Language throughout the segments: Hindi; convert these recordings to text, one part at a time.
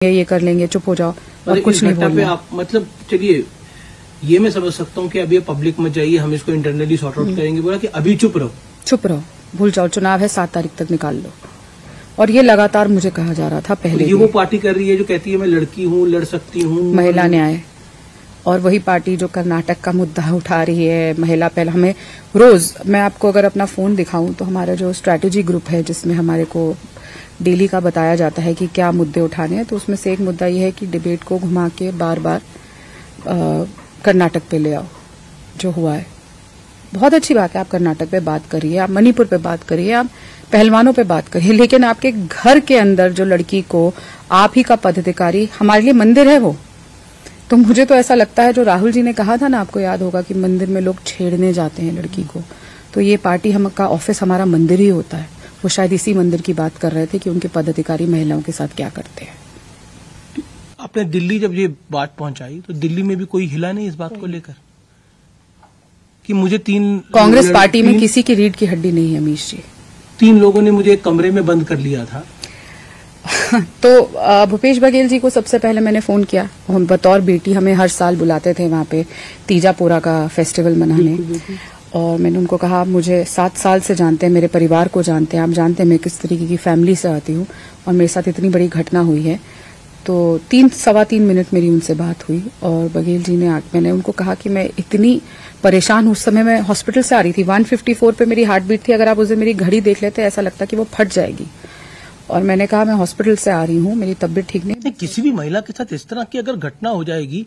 ये कर लेंगे, चुप हो जाओ और कुछ नहीं बोलना। आप मतलब चलिए ये मैं समझ सकता हूँ कि अभी पब्लिक में जाइए, हम इसको इंटरनली सॉर्ट आउट करेंगे। बोला कि अभी चुप रहो, भूल जाओ, चुनाव है 7 तारीख तक निकाल लो। और ये लगातार मुझे कहा जा रहा था पहले। ये वो पार्टी कर रही है जो कहती है मैं लड़की हूँ, लड़ सकती हूँ, महिला न्याय। और वही पार्टी जो कर्नाटक का मुद्दा उठा रही है, महिला पहल। हमें रोज, मैं आपको अगर अपना फोन दिखाऊं तो हमारा जो स्ट्रैटेजी ग्रुप है जिसमें हमारे को डेली का बताया जाता है कि क्या मुद्दे उठाने हैं, तो उसमें से एक मुद्दा ये है कि डिबेट को घुमा के बार बार कर्नाटक पे ले आओ। जो हुआ है बहुत अच्छी बात है, आप कर्नाटक पे बात करिए, आप मणिपुर पे बात करिए, आप पहलवानों पे बात करिए, लेकिन आपके घर के अंदर जो लड़की को आप ही का पदाधिकारी, हमारे लिए मंदिर है वो। तो मुझे तो ऐसा लगता है जो राहुल जी ने कहा था ना, आपको याद होगा कि मंदिर में लोग छेड़ने जाते हैं लड़की को, तो ये पार्टी हम का ऑफिस हमारा मंदिर ही होता है। वो शायद इसी मंदिर की बात कर रहे थे कि उनके पदाधिकारी महिलाओं के साथ क्या करते हैं। आपने दिल्ली जब ये बात पहुंचाई तो दिल्ली में भी कोई हिला नहीं इस बात को लेकर कि मुझे कांग्रेस पार्टी में किसी की रीढ़ की हड्डी नहीं है अमीश जी। 3 लोगों ने मुझे एक कमरे में बंद कर लिया था। तो भूपेश बघेल जी को सबसे पहले मैंने फोन किया। हम बतौर बेटी, हमें हर साल बुलाते थे वहां पे तीजापुरा का फेस्टिवल मनाने, और मैंने उनको कहा आप मुझे 7 साल से जानते हैं, मेरे परिवार को जानते हैं, आप जानते हैं मैं किस तरीके की फैमिली से आती हूँ और मेरे साथ इतनी बड़ी घटना हुई है। तो 3-3.25 मिनट मेरी उनसे बात हुई और बघेल जी ने मैंने उनको कहा कि मैं इतनी परेशान हूँ। उस समय मैं हॉस्पिटल से आ रही थी, 154 पे मेरी हार्ट बीट थी। अगर आप उस दिन मेरी घड़ी देख लेते ऐसा लगता कि वो फट जाएगी। और मैंने कहा मैं हॉस्पिटल से आ रही हूँ, मेरी तबीयत ठीक नहीं। किसी भी महिला के साथ इस तरह की अगर घटना हो जाएगी,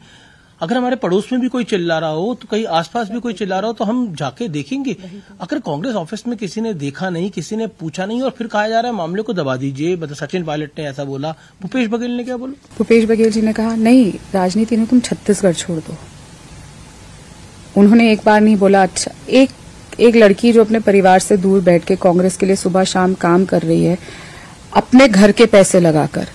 अगर हमारे पड़ोस में भी कोई चिल्ला रहा हो, तो कहीं आसपास भी कोई चिल्ला रहा हो, तो हम जाके देखेंगे। अगर कांग्रेस ऑफिस में किसी ने देखा नहीं, किसी ने पूछा नहीं, और फिर कहा जा रहा है मामले को दबा दीजिए, मतलब सचिन पायलट ने ऐसा बोला, भूपेश बघेल ने क्या बोला? भूपेश बघेल जी ने कहा नहीं, राजनीति में तुम छत्तीसगढ़ छोड़ दो। उन्होंने एक बार नहीं बोला अच्छा। एक लड़की जो अपने परिवार से दूर बैठ के कांग्रेस के लिए सुबह शाम काम कर रही है, अपने घर के पैसे लगाकर।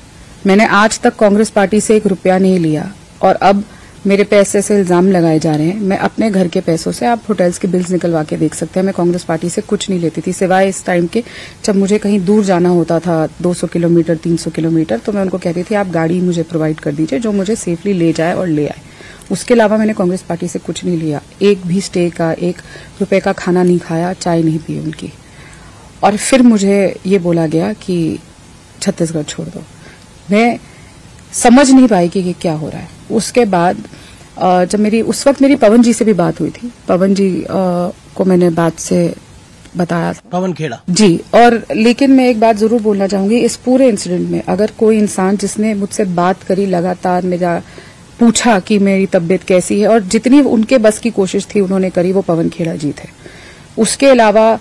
मैंने आज तक कांग्रेस पार्टी से 1 रुपया नहीं लिया, और अब मेरे पैसे से इल्जाम लगाए जा रहे हैं। मैं अपने घर के पैसों से, आप होटल्स के बिल्स निकलवा के देख सकते हैं, मैं कांग्रेस पार्टी से कुछ नहीं लेती थी, सिवाय इस टाइम के जब मुझे कहीं दूर जाना होता था 200 किलोमीटर 300 किलोमीटर, तो मैं उनको कहती थी आप गाड़ी मुझे प्रोवाइड कर दीजिए जो मुझे सेफली ले जाए और ले आए। उसके अलावा मैंने कांग्रेस पार्टी से कुछ नहीं लिया, एक भी स्टे का 1 रुपए का खाना नहीं खाया, चाय नहीं पी उनकी। और फिर मुझे ये बोला गया कि छत्तीसगढ़ छोड़ दो। मैं समझ नहीं पाई कि क्या हो रहा है। उसके बाद जब उस वक्त मेरी पवन जी से भी बात हुई थी, पवन जी को मैंने बात से बताया, पवन खेड़ा जी। और लेकिन मैं एक बात जरूर बोलना चाहूंगी, इस पूरे इंसिडेंट में अगर कोई इंसान जिसने मुझसे बात करी, लगातार मेरा पूछा कि मेरी तबीयत कैसी है, और जितनी उनके बस की कोशिश थी उन्होंने करी, वो पवन खेड़ा जी थे। उसके अलावा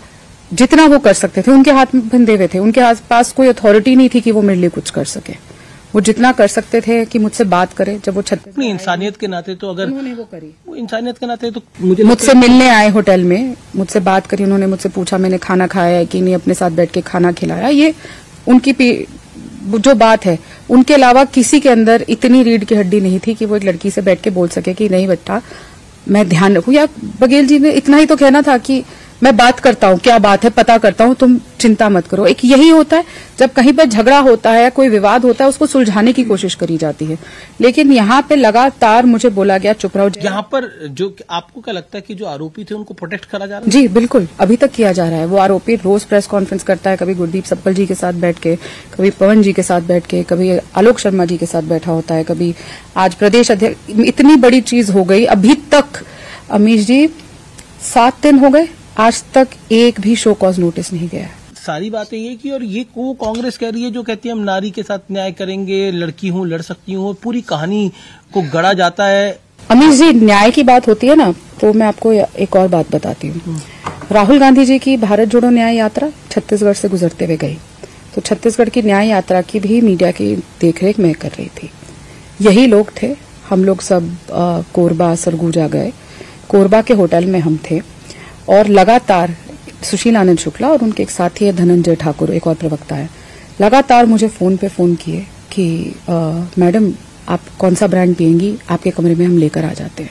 जितना वो कर सकते थे, उनके हाथ में बंधे हुए थे, उनके पास कोई अथॉरिटी नहीं थी कि वो मेरे लिए कुछ कर सके। वो जितना कर सकते थे कि मुझसे बात करें। जब वो अपनी इंसानियत के नाते तो अगर उन्होंने वो करी, वो इंसानियत के नाते तो मुझसे मिलने आए होटल में, मुझसे बात करी, उन्होंने मुझसे पूछा मैंने खाना खाया है कि नहीं, अपने साथ बैठ के खाना खिलाया। ये उनकी जो बात है, उनके अलावा किसी के अंदर इतनी रीढ़ की हड्डी नहीं थी कि वो एक लड़की से बैठ के बोल सके कि नहीं बेटा मैं ध्यान रखूं। या बघेल जी ने इतना ही तो कहना था कि मैं बात करता हूं, क्या बात है पता करता हूं, तुम चिंता मत करो। एक यही होता है, जब कहीं पर झगड़ा होता है, कोई विवाद होता है, उसको सुलझाने की कोशिश करी जाती है। लेकिन यहाँ पे लगातार मुझे बोला गया चुप रहो। यहाँ पर जो आपको क्या लगता है कि जो आरोपी थे उनको प्रोटेक्ट करा जा रहा है? जी बिल्कुल, अभी तक किया जा रहा है। वो आरोपी रोज प्रेस कॉन्फ्रेंस करता है, कभी गुरदीप सप्पल जी के साथ बैठ के, कभी पवन जी के साथ बैठ के, कभी आलोक शर्मा जी के साथ बैठा होता है, कभी आज प्रदेश अध्यक्ष। इतनी बड़ी चीज हो गई, अभी तक अमीश जी 7 दिन हो गए, आज तक एक भी शो कॉज नोटिस नहीं गया। सारी बातें ये की, और ये वो कांग्रेस कह रही है जो कहती है हम नारी के साथ न्याय करेंगे, लड़की हूँ लड़ सकती हूँ, पूरी कहानी को गढ़ा जाता है। अमीश जी न्याय की बात होती है ना, तो मैं आपको एक और बात बताती हूँ। राहुल गांधी जी की भारत जोड़ो न्याय यात्रा छत्तीसगढ़ से गुजरते हुए गई, तो छत्तीसगढ़ की न्याय यात्रा की भी मीडिया की देखरेख मैं कर रही थी। यही लोग थे, हम लोग सब कोरबा सरगुजा गए, कोरबा के होटल में हम थे, और लगातार सुशील आनंद शुक्ला और उनके एक साथी है धनंजय ठाकुर, एक और प्रवक्ता है, लगातार मुझे फोन पे फोन किए कि मैडम आप कौन सा ब्रांड पिएंगी, आपके कमरे में हम लेकर आ जाते हैं।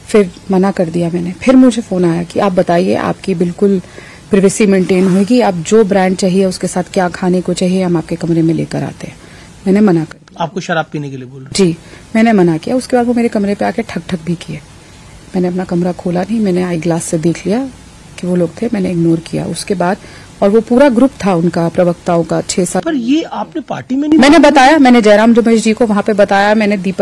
फिर मना कर दिया मैंने। फिर मुझे फोन आया कि आप बताइए, आपकी बिल्कुल प्राइवेसी मेंटेन होगी, आप जो ब्रांड चाहिए उसके साथ क्या खाने को चाहिए हम आपके कमरे में लेकर आते हैं। मैंने मना कर दिया। आपको शराब पीने के लिए बोल रहे जी, मैंने मना किया। उसके बाद वो मेरे कमरे पे आके ठक ठक भी किए। मैंने अपना कमरा खोला नहीं, मैंने आई ग्लास से देख लिया कि वो लोग थे, मैंने इग्नोर किया। उसके बाद और वो पूरा ग्रुप था उनका, प्रवक्ताओं का 6-7। पर ये आपने पार्टी में नहीं, मैंने बताया, मैंने जयराम रमेश जी को वहां पे बताया, मैंने दीपक